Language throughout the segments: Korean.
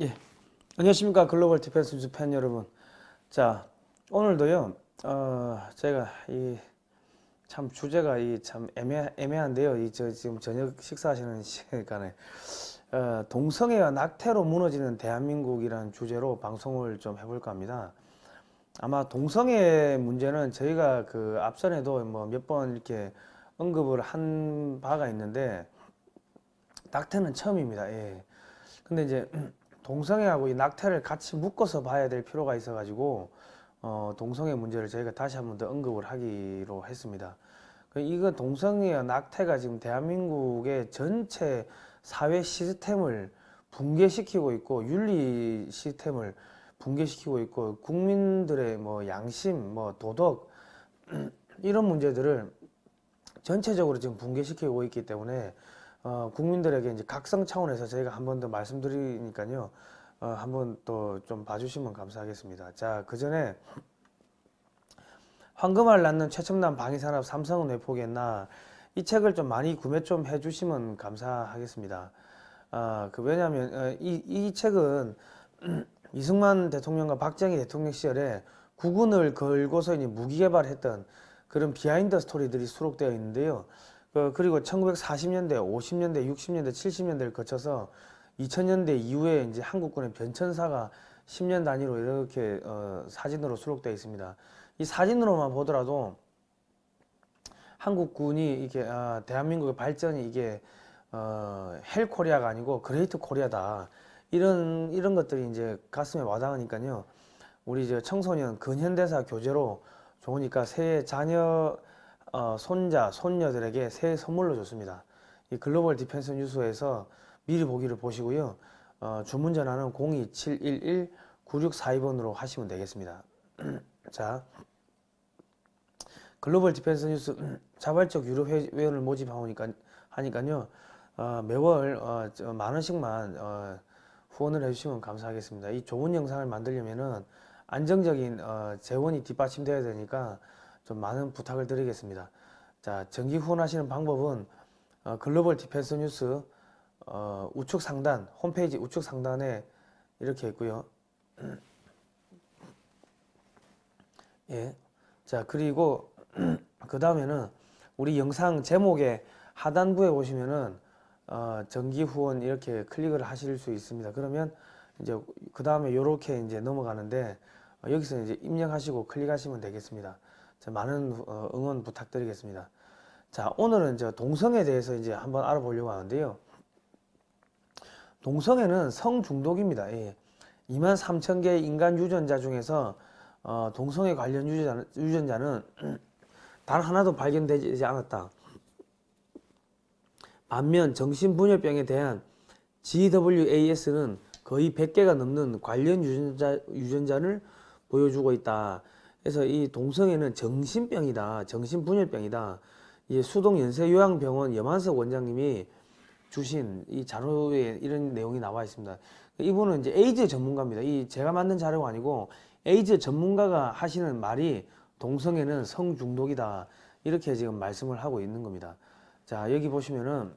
예, 안녕하십니까 글로벌 디펜스 뉴스 팬 여러분. 자, 오늘도요. 제가 이 참 주제가 이 참 애매한데요. 이 저 지금 저녁 식사하시는 시간에 동성애와 낙태로 무너지는 대한민국이라는 주제로 방송을 좀 해볼까 합니다. 아마 동성애 문제는 저희가 그 앞전에도 뭐 몇 번 이렇게 언급을 한 바가 있는데 낙태는 처음입니다. 예. 근데 이제 동성애하고 이 낙태를 같이 묶어서 봐야 될 필요가 있어가지고 동성애 문제를 저희가 다시 한 번 더 언급을 하기로 했습니다. 이거 동성애와 낙태가 지금 대한민국의 전체 사회 시스템을 붕괴시키고 있고 윤리 시스템을 붕괴시키고 있고 국민들의 뭐 양심, 뭐 도덕 이런 문제들을 전체적으로 지금 붕괴시키고 있기 때문에 국민들에게 이제 각성 차원에서 저희가 한 번 더 말씀드리니까요. 한번 또 좀 봐주시면 감사하겠습니다. 자, 그 전에 황금알 낳는 최첨단 방위산업 삼성은 왜 포기했나? 이 책을 좀 많이 구매 좀 해주시면 감사하겠습니다. 왜냐하면 이 책은 이승만 대통령과 박정희 대통령 시절에 국군을 걸고서 이제 무기 개발했던 그런 비하인드 스토리들이 수록되어 있는데요. 그리고 1940년대, 50년대, 60년대, 70년대를 거쳐서 2000년대 이후에 이제 한국군의 변천사가 10년 단위로 이렇게 사진으로 수록되어 있습니다. 이 사진으로만 보더라도 한국군이 이게 대한민국의 발전이 이게 헬 코리아가 아니고 그레이트 코리아다. 이런 것들이 이제 가슴에 와닿으니까요. 우리 저 청소년 근현대사 교재로 좋으니까 새해 자녀 손자, 손녀들에게 새해 선물로 줬습니다. 이 글로벌 디펜스 뉴스에서 미리 보기를 보시고요. 주문 전화는 02711-9642번으로 하시면 되겠습니다. 자, 글로벌 디펜스 뉴스 자발적 유료 회원을 모집하니까요. 매월 만 원씩만 후원을 해주시면 감사하겠습니다. 이 좋은 영상을 만들려면은 안정적인 재원이 뒷받침되어야 되니까 좀 많은 부탁을 드리겠습니다. 자, 정기 후원하시는 방법은 글로벌 디펜스 뉴스 우측 상단 홈페이지 우측 상단에 이렇게 있고요. 예. 자, 그리고 그 다음에는 우리 영상 제목에 하단부에 보시면은 정기 후원 이렇게 클릭을 하실 수 있습니다. 그러면 이제 그 다음에 요렇게 이제 넘어가는데 여기서 이제 입력하시고 클릭하시면 되겠습니다. 자, 많은 응원 부탁드리겠습니다. 자, 오늘은 저 동성애에 대해서 이제 한번 알아보려고 하는데요. 동성애는 성중독입니다. 예. 23,000개의 인간 유전자 중에서 동성애 관련 유전자는 단 하나도 발견되지 않았다. 반면 정신분열병에 대한 GWAS는 거의 100개가 넘는 관련 유전자를 보여주고 있다. 그래서 이 동성애는 정신병이다. 정신분열병이다. 이 수동연세요양병원 염한석 원장님이 주신 이 자료에 이런 내용이 나와 있습니다. 이분은 이제 에이즈 전문가입니다. 이 제가 만든 자료가 아니고 에이즈 전문가가 하시는 말이 동성애는 성중독이다. 이렇게 지금 말씀을 하고 있는 겁니다. 자, 여기 보시면은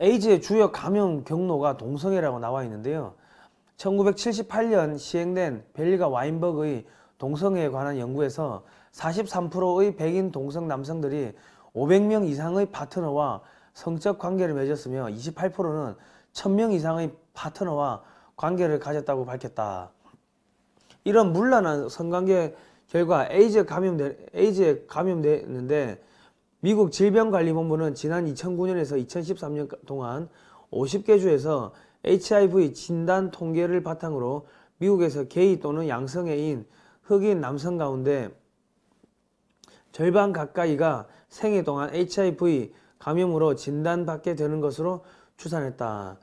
에이즈의 주요 감염 경로가 동성애라고 나와 있는데요. 1978년 시행된 벨가 와인버그의 동성애에 관한 연구에서 43%의 백인 동성 남성들이 500명 이상의 파트너와 성적 관계를 맺었으며 28%는 1000명 이상의 파트너와 관계를 가졌다고 밝혔다. 이런 문란한 성관계 결과 에이즈에 감염됐는데 미국 질병관리본부는 지난 2009년에서 2013년 동안 50개 주에서 HIV 진단 통계를 바탕으로 미국에서 게이 또는 양성애인 흑인 남성 가운데 절반 가까이가 생애 동안 HIV 감염으로 진단받게 되는 것으로 추산했다.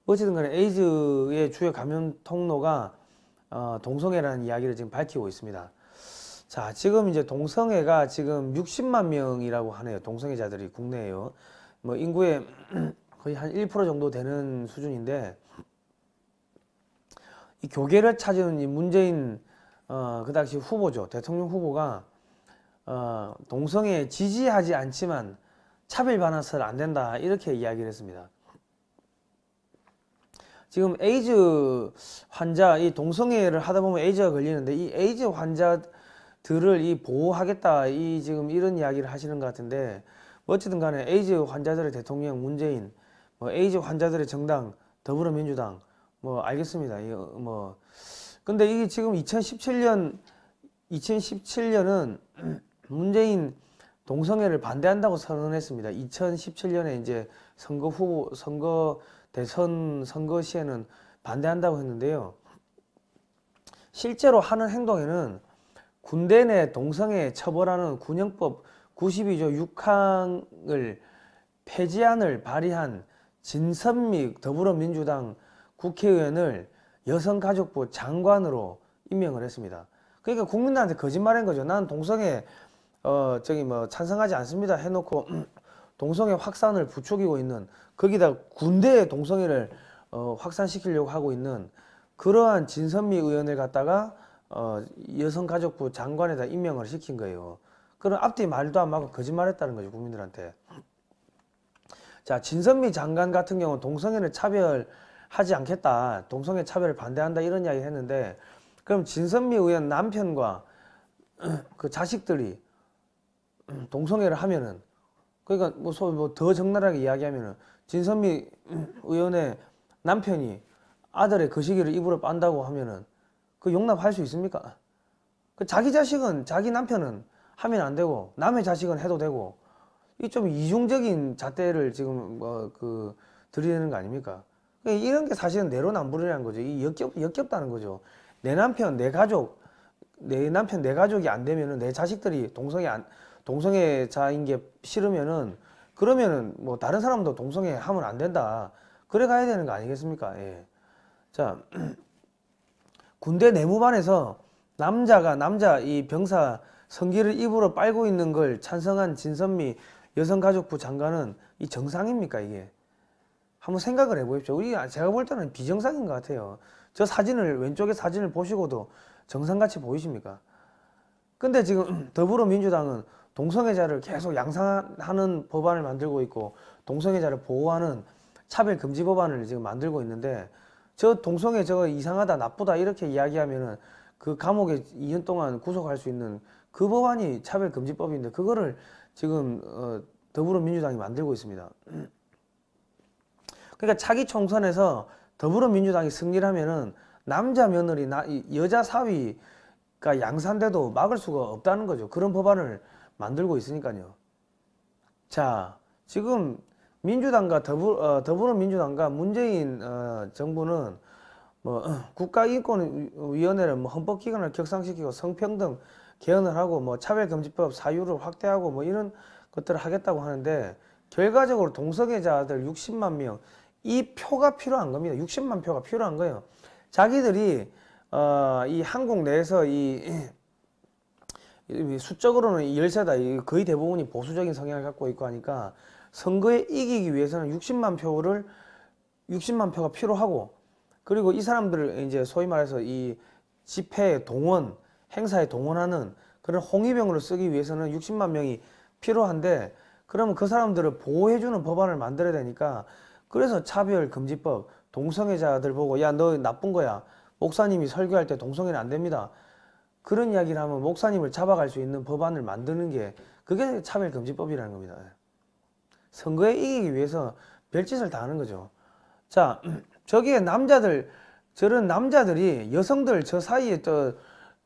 어쨌든 간에 에이즈의 주요 감염 통로가 동성애라는 이야기를 지금 밝히고 있습니다. 자, 지금 이제 동성애가 지금 60만 명이라고 하네요. 동성애자들이 국내에요. 뭐 인구의 거의 한 1% 정도 되는 수준인데 이 교계를 찾은 이 문재인 그 당시 후보죠. 대통령 후보가 동성애 지지하지 않지만 차별받아서는 안 된다 이렇게 이야기를 했습니다. 지금 에이즈 환자, 이 동성애를 하다 보면 에이즈가 걸리는데 이 에이즈 환자들을 이 보호하겠다, 이 지금 이런 이야기를 하시는 것 같은데 뭐 어쨌든 간에 에이즈 환자들의 대통령 문재인, 뭐 에이즈 환자들의 정당 더불어민주당, 뭐 알겠습니다. 뭐 근데 이게 지금 2017년은 문재인 동성애를 반대한다고 선언했습니다. 2017년에 이제 대선 선거 시에는 반대한다고 했는데요. 실제로 하는 행동에는 군대 내 동성애 처벌하는 군형법 92조 6항을 폐지안을 발의한 진선미 더불어민주당 국회의원을 여성가족부 장관으로 임명을 했습니다. 그러니까 국민들한테 거짓말한 거죠. 난 동성애 찬성하지 않습니다 해놓고 동성애 확산을 부추기고 있는, 거기다 군대의 동성애를 확산시키려고 하고 있는 그러한 진선미 의원을 갖다가 여성가족부 장관에다 임명을 시킨 거예요. 그럼 앞뒤 말도 안 맞고 거짓말했다는 거죠, 국민들한테. 자, 진선미 장관 같은 경우는 동성애를 차별하지 않겠다, 동성애 차별을 반대한다 이런 이야기 했는데, 그럼 진선미 의원 남편과 그 자식들이 동성애를 하면은, 그러니까 뭐 더 적나라하게 이야기하면은 진선미 의원의 남편이 아들의 거시기를 입으로 빤다고 하면은 그 용납할 수 있습니까? 그 자기 자식은, 자기 남편은 하면 안 되고 남의 자식은 해도 되고, 이 좀 이중적인 잣대를 지금 들이대는 거 아닙니까? 이런 게 사실은 내로남불이라는 거죠. 이 역겹다는 거죠. 내 남편, 내 가족, 내 남편, 내 가족이 안 되면은, 내 자식들이 동성애자인 게 싫으면은, 그러면은 뭐 다른 사람도 동성애 하면 안 된다, 그래 가야 되는 거 아니겠습니까? 예. 자, 군대 내무반에서 남자 이 병사 성기를 입으로 빨고 있는 걸 찬성한 진선미 여성가족부 장관은 이 정상입니까, 이게? 한번 생각을 해보십시오. 제가 볼 때는 비정상인 것 같아요. 저 사진을, 왼쪽에 사진을 보시고도 정상같이 보이십니까? 근데 지금 더불어민주당은 동성애자를 계속 양산하는 법안을 만들고 있고, 동성애자를 보호하는 차별금지 법안을 지금 만들고 있는데, 저 동성애 저거 이상하다, 나쁘다 이렇게 이야기하면은 그 감옥에 2년 동안 구속할 수 있는 그 법안이 차별금지법인데, 그거를 지금 더불어민주당이 만들고 있습니다. 그러니까 차기 총선에서 더불어민주당이 승리를 하면은 남자 며느리, 여자 사위가 양산돼도 막을 수가 없다는 거죠. 그런 법안을 만들고 있으니까요. 자, 지금 민주당과 더불어민주당과 문재인 정부는 뭐 국가인권위원회를 뭐 헌법기관을 격상시키고 성평등 개헌을 하고 뭐 차별금지법 사유를 확대하고 뭐 이런 것들을 하겠다고 하는데, 결과적으로 동성애자들 60만 명, 이 표가 필요한 겁니다. 60만 표가 필요한 거예요. 자기들이 이 한국 내에서 이 수적으로는 열세다, 거의 대부분이 보수적인 성향을 갖고 있고 하니까 선거에 이기기 위해서는 60만 표가 필요하고, 그리고 이 사람들을 이제 소위 말해서 이 집회에 동원, 행사에 동원하는 그런 홍위병으로 쓰기 위해서는 60만 명이 필요한데, 그러면 그 사람들을 보호해주는 법안을 만들어야 되니까, 그래서 차별금지법, 동성애자들 보고 야, 너 나쁜 거야, 목사님이 설교할 때 동성애는 안 됩니다, 그런 이야기를 하면 목사님을 잡아갈 수 있는 법안을 만드는 게, 그게 차별금지법이라는 겁니다. 선거에 이기기 위해서 별짓을 다 하는 거죠. 자, 저기에 저런 남자들이, 여성들 저 사이에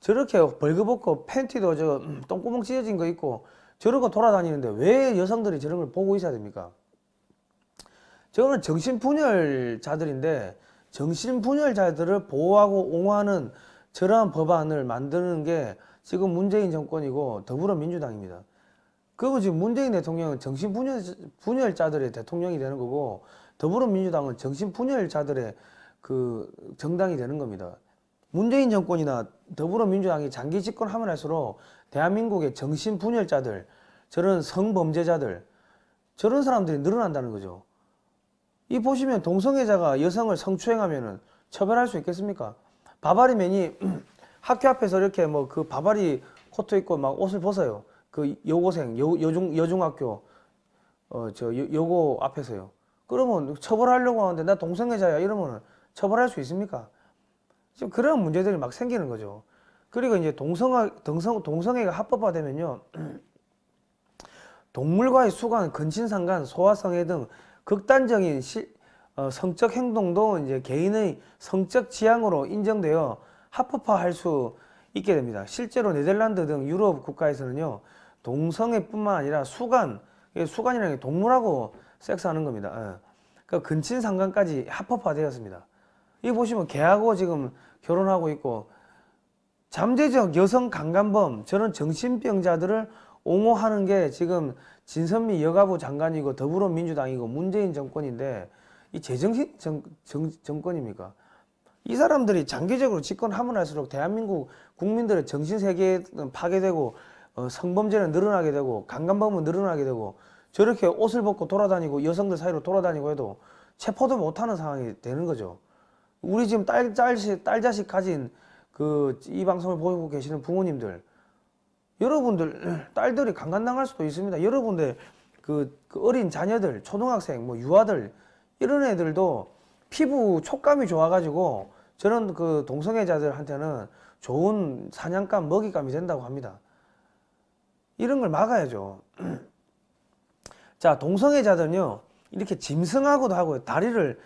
저렇게 벌거벗고 팬티도 똥구멍 찢어진 거 있고 저러고 돌아다니는데 왜 여성들이 저런 걸 보고 있어야 됩니까? 저거는 정신분열자들인데, 정신분열자들을 보호하고 옹호하는 저러한 법안을 만드는 게 지금 문재인 정권이고 더불어민주당입니다. 그리고 지금 문재인 대통령은 정신분열자들의 대통령이 되는 거고, 더불어민주당은 정신분열자들의 그 정당이 되는 겁니다. 문재인 정권이나 더불어민주당이 장기 집권하면 할수록 대한민국의 정신분열자들, 저런 성범죄자들, 저런 사람들이 늘어난다는 거죠. 이 보시면 동성애자가 여성을 성추행하면은 처벌할 수 있겠습니까? 바바리맨이 학교 앞에서 이렇게 뭐 그 바바리 코트 입고 막 옷을 벗어요. 그 여고생, 여중학교 여고 앞에서요. 그러면 처벌하려고 하는데 나 동성애자야 이러면은 처벌할 수 있습니까? 지금 그런 문제들이 막 생기는 거죠. 그리고 이제 동성애가 합법화되면요, 동물과의 수관, 근친상간, 소아성애 등 극단적인 성적 행동도 이제 개인의 성적 지향으로 인정되어 합법화할 수 있게 됩니다. 실제로 네덜란드 등 유럽 국가에서는요, 동성애뿐만 아니라 수간이라는 게 동물하고 섹스하는 겁니다. 그 근친상간까지 합법화되었습니다. 이 보시면 개하고 지금 결혼하고 있고, 잠재적 여성 강간범, 저런 정신병자들을 옹호하는 게 지금 진선미 여가부 장관이고 더불어민주당이고 문재인 정권인데, 이 제정신 정권입니까? 이 사람들이 장기적으로 집권하면 할수록 대한민국 국민들의 정신세계는 파괴되고, 성범죄는 늘어나게 되고, 강간범은 늘어나게 되고, 저렇게 옷을 벗고 돌아다니고 여성들 사이로 돌아다니고 해도 체포도 못하는 상황이 되는 거죠. 우리 지금 딸 자식 가진 이 방송을 보고 계시는 부모님들, 여러분들 딸들이 강간당할 수도 있습니다. 여러분들 그 어린 자녀들, 초등학생, 뭐 유아들, 이런 애들도 피부 촉감이 좋아가지고 저런 그 동성애자들한테는 좋은 사냥감, 먹잇감이 된다고 합니다. 이런 걸 막아야죠. 자, 동성애자들은요, 이렇게 짐승하고도 하고, 다리를,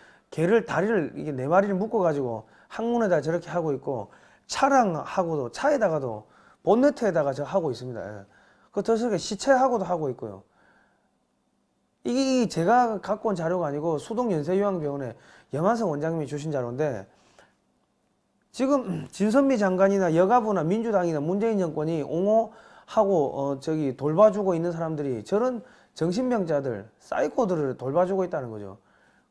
이게 네 마리를 묶어가지고 항문에다 저렇게 하고 있고, 차량하고도, 차에다가도, 본네트에다가 저 하고 있습니다. 예. 그 저렇게 시체하고도 하고 있고요. 이게 제가 갖고 온 자료가 아니고 수동연세요양병원의 염한성 원장님이 주신 자료인데, 지금 진선미 장관이나 여가부나 민주당이나 문재인 정권이 옹호하고 돌봐주고 있는 사람들이 저런 정신병자들, 사이코들을 돌봐주고 있다는 거죠.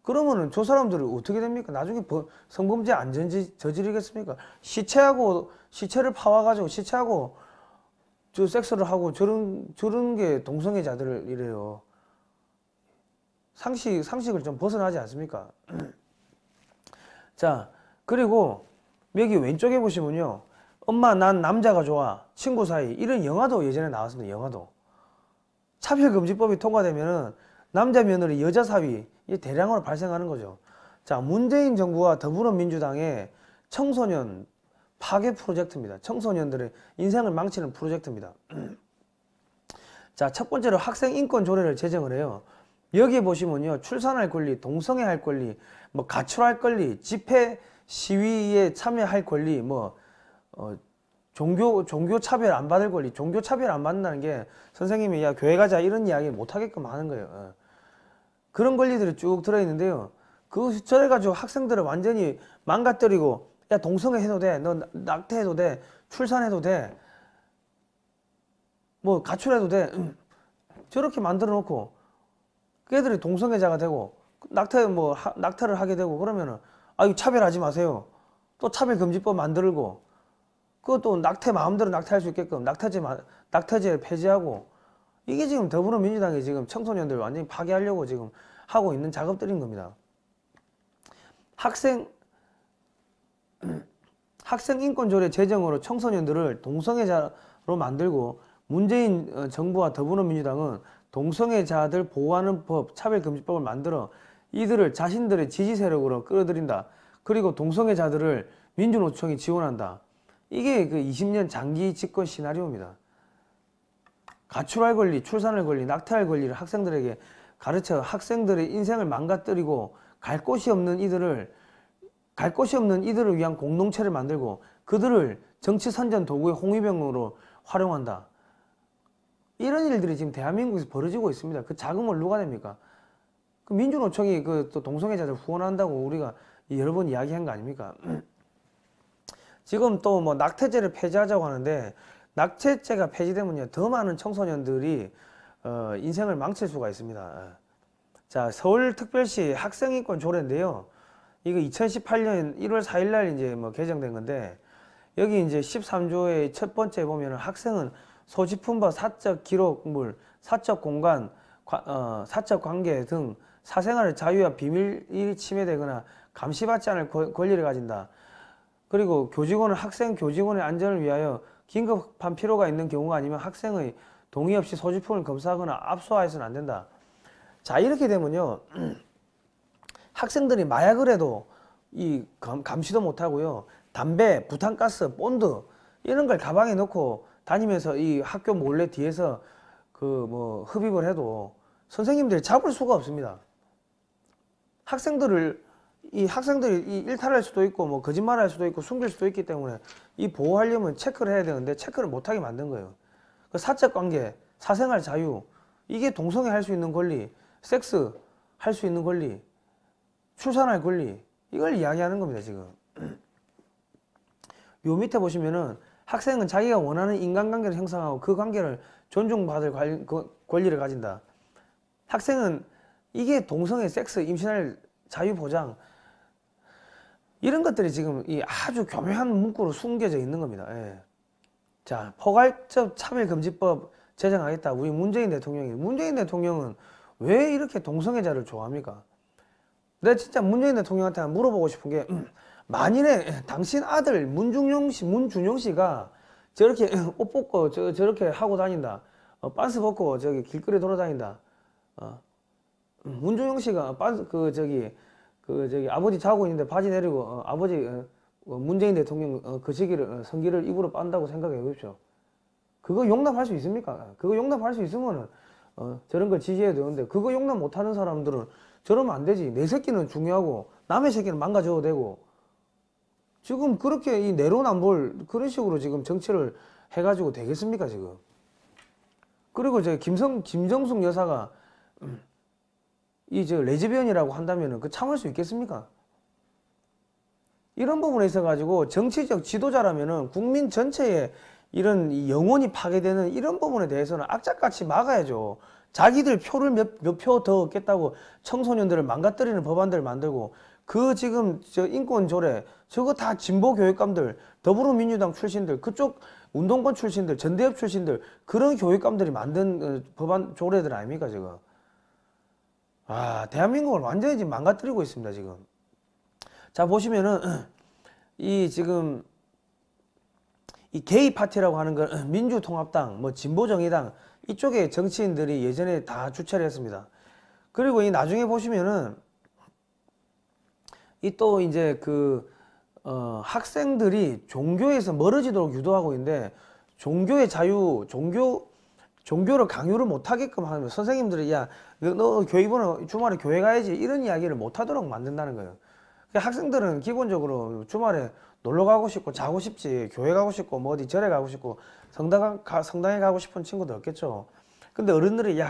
그러면은 저 사람들이 어떻게 됩니까? 나중에 성범죄 안 저지르겠습니까? 시체를 파와가지고 시체하고 저 섹스를 하고 저런 게 동성애자들이래요. 상식을 좀 벗어나지 않습니까? 자, 그리고 여기 왼쪽에 보시면요, 엄마 난 남자가 좋아, 친구 사이, 이런 영화도 예전에 나왔습니다. 영화도. 차별금지법이 통과되면은 남자 며느리 여자 사위, 이게 대량으로 발생하는 거죠. 자, 문재인 정부와 더불어민주당의 청소년 파괴 프로젝트입니다. 청소년들의 인생을 망치는 프로젝트입니다. 자, 첫 번째로 학생 인권 조례를 제정을 해요. 여기에 보시면요, 출산할 권리, 동성애할 권리, 뭐 가출할 권리, 집회 시위에 참여할 권리, 종교 차별 안 받을 권리, 종교 차별 안 받는다는 게 선생님이 야 교회 가자 이런 이야기 못 하게끔 하는 거예요. 그런 권리들이 쭉 들어있는데요. 저래가지고 학생들을 완전히 망가뜨리고, 야 동성애 해도 돼, 너 낙태해도 돼, 출산해도 돼, 뭐 가출해도 돼, 저렇게 만들어 놓고 그 애들이 동성애자가 되고 낙태를 하게 되고 그러면은 이거 차별하지 마세요. 또 차별금지법 만들고, 그것도 마음대로 낙태할 수 있게끔 낙태제 폐지하고, 이게 지금 더불어민주당이 지금 청소년들 완전히 파괴하려고 지금 하고 있는 작업들인 겁니다. 학생 인권조례 제정으로 청소년들을 동성애자로 만들고, 문재인 정부와 더불어민주당은 동성애자들 보호하는 법, 차별금지법을 만들어 이들을 자신들의 지지 세력으로 끌어들인다. 그리고 동성애자들을 민주노총이 지원한다. 이게 그 20년 장기 집권 시나리오입니다. 가출할 권리, 출산할 권리, 낙태할 권리를 학생들에게 가르쳐 학생들의 인생을 망가뜨리고 갈 곳이 없는 이들을 위한 공동체를 만들고 그들을 정치 선전 도구의 홍위병으로 활용한다. 이런 일들이 지금 대한민국에서 벌어지고 있습니다. 그 자금을 누가 냅니까? 그 민주노총이 또 동성애자들 후원한다고 우리가 여러 번 이야기한 거 아닙니까? 지금 또 뭐 낙태제를 폐지하자고 하는데, 낙태제가 폐지되면요, 더 많은 청소년들이 인생을 망칠 수가 있습니다. 자, 서울특별시 학생인권 조례인데요. 이거 2018년 1월 4일날 이제 개정된 건데, 여기 이제 13조의 첫 번째 보면은 학생은 소지품과 사적 기록물, 사적 공간, 사적 관계 등 사생활의 자유와 비밀이 침해되거나 감시받지 않을 권리를 가진다. 그리고 학생 교직원의 안전을 위하여 긴급한 필요가 있는 경우가 아니면 학생의 동의 없이 소지품을 검사하거나 압수하여서는 안 된다. 자, 이렇게 되면요, 학생들이 마약을 해도 감시도 못하고요. 담배, 부탄가스, 본드 이런 걸 가방에 넣고 다니면서 이 학교 몰래 뒤에서 그 뭐 흡입을 해도 선생님들이 잡을 수가 없습니다. 학생들이 이 일탈할 수도 있고 뭐 거짓말할 수도 있고 숨길 수도 있기 때문에 이 보호하려면 체크를 해야 되는데 체크를 못하게 만든 거예요. 그 사적 관계, 사생활 자유, 이게 동성애 할 수 있는 권리, 섹스 할 수 있는 권리, 출산할 권리, 이걸 이야기하는 겁니다, 지금. 요 밑에 보시면은 학생은 자기가 원하는 인간관계를 형성하고 그 관계를 존중받을 권리를 가진다. 학생은 이게 동성애, 섹스, 임신할 자유 보장, 이런 것들이 지금 이 아주 교묘한 문구로 숨겨져 있는 겁니다. 예. 자, 포괄적 차별금지법 제정하겠다. 우리 문재인 대통령은 왜 이렇게 동성애자를 좋아합니까? 내가 진짜 문재인 대통령한테 물어보고 싶은 게, 만일에 당신 아들 문준용 씨가 저렇게 옷 벗고 저렇게 하고 다닌다. 빤스 벗고 저기 길거리 돌아다닌다. 문준용 씨가 아버지 자고 있는데 바지 내리고 아버지 문재인 대통령 그 시기를 성기를 입으로 빤다고 생각해 보십시오. 그거 용납할 수 있습니까? 그거 용납할 수 있으면은 저런 걸 지지해야 되는데, 그거 용납 못하는 사람들은 저러면 안 되지. 내 새끼는 중요하고 남의 새끼는 망가져도 되고, 지금 그렇게 이 내로남불 그런 식으로 지금 정치를 해가지고 되겠습니까, 지금? 그리고 김정숙 여사가 레즈비언이라고 한다면은 그 참을 수 있겠습니까? 이런 부분에 있어가지고 정치적 지도자라면은 국민 전체에 이런 영혼이 파괴되는 이런 부분에 대해서는 악착같이 막아야죠. 자기들 표를 몇 표 더 얻겠다고 청소년들을 망가뜨리는 법안들을 만들고, 그 지금 인권 조례 저거 다 진보 교육감들, 더불어민주당 출신들, 그쪽 운동권 출신들, 전대협 출신들, 그런 교육감들이 만든 법안 조례들 아닙니까, 지금? 대한민국을 완전히 지금 망가뜨리고 있습니다, 지금. 자, 보시면은 지금 이 게이 파티라고 하는 건 민주통합당, 뭐 진보정의당 이쪽의 정치인들이 예전에 다 주최를 했습니다. 그리고 이 나중에 보시면은 이 또 이제 학생들이 종교에서 멀어지도록 유도하고 있는데, 종교의 자유, 종교를 강요를 못하게끔 하면 선생님들이 너 교회번호 주말에 교회 가야지 이런 이야기를 못하도록 만든다는 거예요. 학생들은 기본적으로 주말에 놀러 가고 싶고 자고 싶지, 교회 가고 싶고 뭐 어디 절에 가고 싶고 성당에 가고 싶은 친구도 없겠죠. 근데 어른들이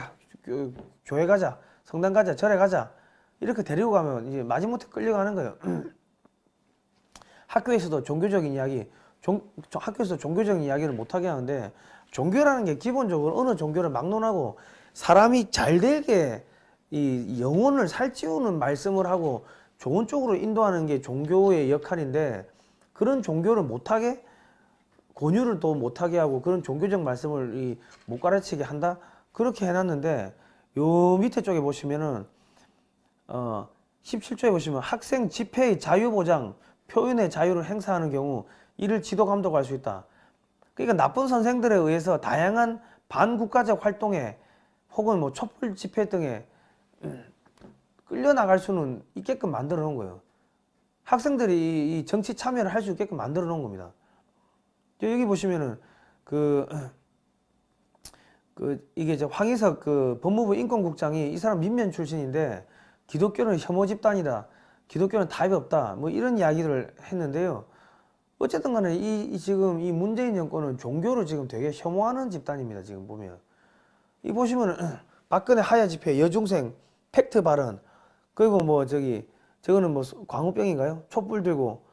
교회 가자, 성당 가자, 절에 가자 이렇게 데리고 가면 이제 마지못해 끌려가는 거예요. 학교에서도 종교적인 이야기를 못하게 하는데, 종교라는 게 기본적으로 어느 종교를 막론하고 사람이 잘 되게 이 영혼을 살찌우는 말씀을 하고 좋은 쪽으로 인도하는 게 종교의 역할인데, 그런 종교를 못하게, 권유를 또 못하게 하고 그런 종교적 말씀을 못 가르치게 한다? 그렇게 해놨는데, 요 밑에 쪽에 보시면은 17조에 보시면 학생 집회의 자유 보장, 표현의 자유를 행사하는 경우 이를 지도 감독할 수 있다. 그러니까 나쁜 선생들에 의해서 다양한 반국가적 활동에 혹은 뭐 촛불 집회 등에 끌려나갈 수는 있게끔 만들어 놓은 거예요. 학생들이 이 정치 참여를 할 수 있게끔 만들어 놓은 겁니다. 여기 보시면은 이게 이제 황희석 법무부 인권국장이 이 사람 민면 출신인데, 기독교는 혐오 집단이다, 기독교는 답이 없다, 뭐 이런 이야기를 했는데요. 어쨌든 간에 지금 이 문재인 정권은 종교를 지금 되게 혐오하는 집단입니다. 지금 보면 보시면은 박근혜 하야 집회, 여중생 팩트 발언, 그리고 뭐 저거는 뭐 광우병인가요? 촛불 들고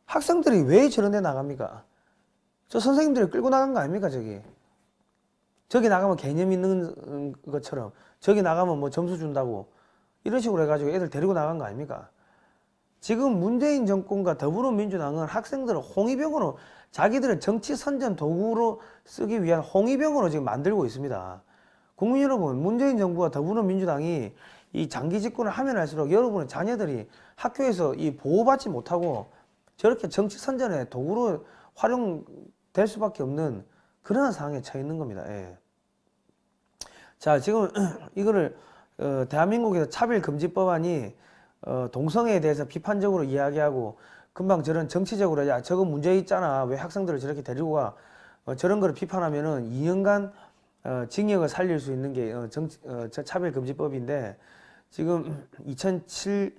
학생들이 왜 저런 데 나갑니까? 저 선생님들이 끌고 나간 거 아닙니까? 저기 나가면 개념 있는 것처럼, 저기 나가면 뭐 점수 준다고 이런 식으로 해가지고 애들 데리고 나간 거 아닙니까? 지금 문재인 정권과 더불어민주당은 학생들을 홍위병으로, 자기들의 정치 선전 도구로 쓰기 위한 홍위병으로 지금 만들고 있습니다. 국민 여러분, 문재인 정부와 더불어민주당이 이 장기 집권을 하면 할수록 여러분의 자녀들이 학교에서 보호받지 못하고 저렇게 정치 선전의 도구로 활용될 수밖에 없는 그런 상황에 처해 있는 겁니다. 예. 자, 지금 이거를 대한민국에서 차별금지법안이 동성애에 대해서 비판적으로 이야기하고 금방 저런 정치적으로 야 저거 문제 있잖아 왜 학생들을 저렇게 데리고 가 저런 거를 비판하면은 2년간 징역을 살릴 수 있는 게 차별금지법인데 지금 2007년,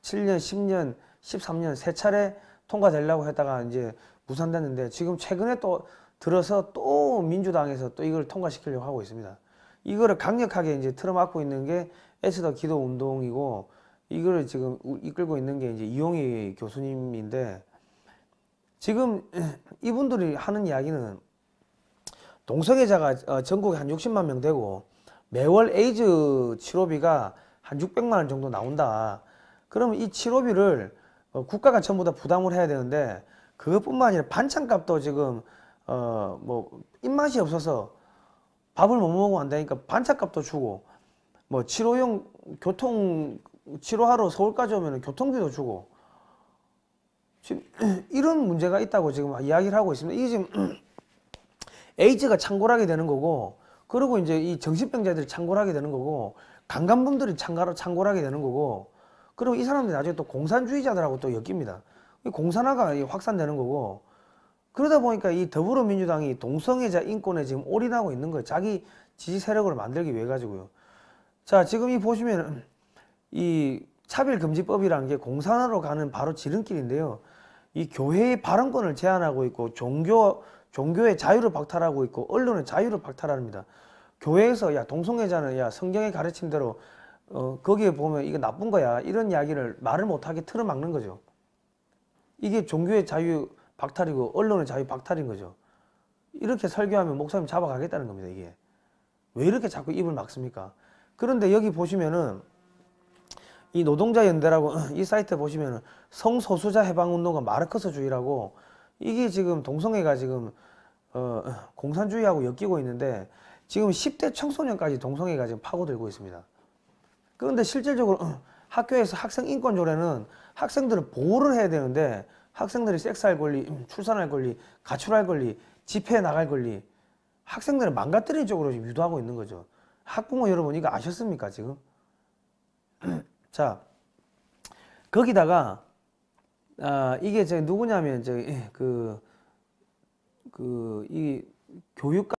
10년, 13년 세 차례 통과되려고 했다가 이제 무산됐는데 지금 최근에 또 들어서 또 민주당에서 또 이걸 통과시키려고 하고 있습니다. 이거를 강력하게 이제 틀어막고 있는 게 에스더 기도 운동이고 이거를 지금 이끌고 있는 게 이제 이용희 교수님인데 지금 이분들이 하는 이야기는 동성애자가 전국에 한 60만 명 되고 매월 에이즈 치료비가 한 600만 원 정도 나온다. 그러면 이 치료비를 국가가 전부 다 부담을 해야 되는데 그것뿐만 아니라 반찬값도 지금 뭐 입맛이 없어서 밥을 못 먹으면 안 되니까 반찬값도 주고 뭐 치료용 교통 치료하러 서울까지 오면 교통비도 주고 지금 이런 문제가 있다고 지금 이야기를 하고 있습니다. 이게 지금 에이즈가 창궐하게 되는 거고 그리고 이제 이 정신병자들이 창궐하게 되는 거고 강간범들이 창궐하게 되는 거고 그리고 이 사람들이 나중에 또 공산주의자들하고 또 엮입니다. 공산화가 확산되는 거고 그러다 보니까 이 더불어민주당이 동성애자 인권에 지금 올인하고 있는 거예요. 자기 지지 세력을 만들기 위해 가지고요. 자 지금 이 보시면 이 차별금지법이라는 게 공산화로 가는 바로 지름길인데요. 이 교회의 발언권을 제한하고 있고 종교의 자유를 박탈하고 있고 언론의 자유를 박탈합니다. 교회에서 야 동성애자는 야 성경의 가르침대로 거기에 보면 이거 나쁜 거야 이런 이야기를 말을 못하게 틀어막는 거죠. 이게 종교의 자유 박탈이고 언론의 자유 박탈인 거죠. 이렇게 설교하면 목사님 잡아가겠다는 겁니다. 이게 왜 이렇게 자꾸 입을 막습니까? 그런데 여기 보시면은 이 노동자연대라고 이 사이트 보시면은 성소수자 해방운동가 마르크스주의라고 이게 지금 동성애가 지금 공산주의하고 엮이고 있는데 지금 10대 청소년까지 동성애가 지금 파고들고 있습니다. 그런데 실질적으로 학교에서 학생 인권 조례는 학생들을 보호를 해야 되는데 학생들이 섹스할 권리, 출산할 권리, 가출할 권리, 집회에 나갈 권리 학생들을 망가뜨리는 쪽으로 지금 유도하고 있는 거죠. 학부모 여러분 이거 아셨습니까 지금? 자 거기다가 이게 저 누구냐면 이 교육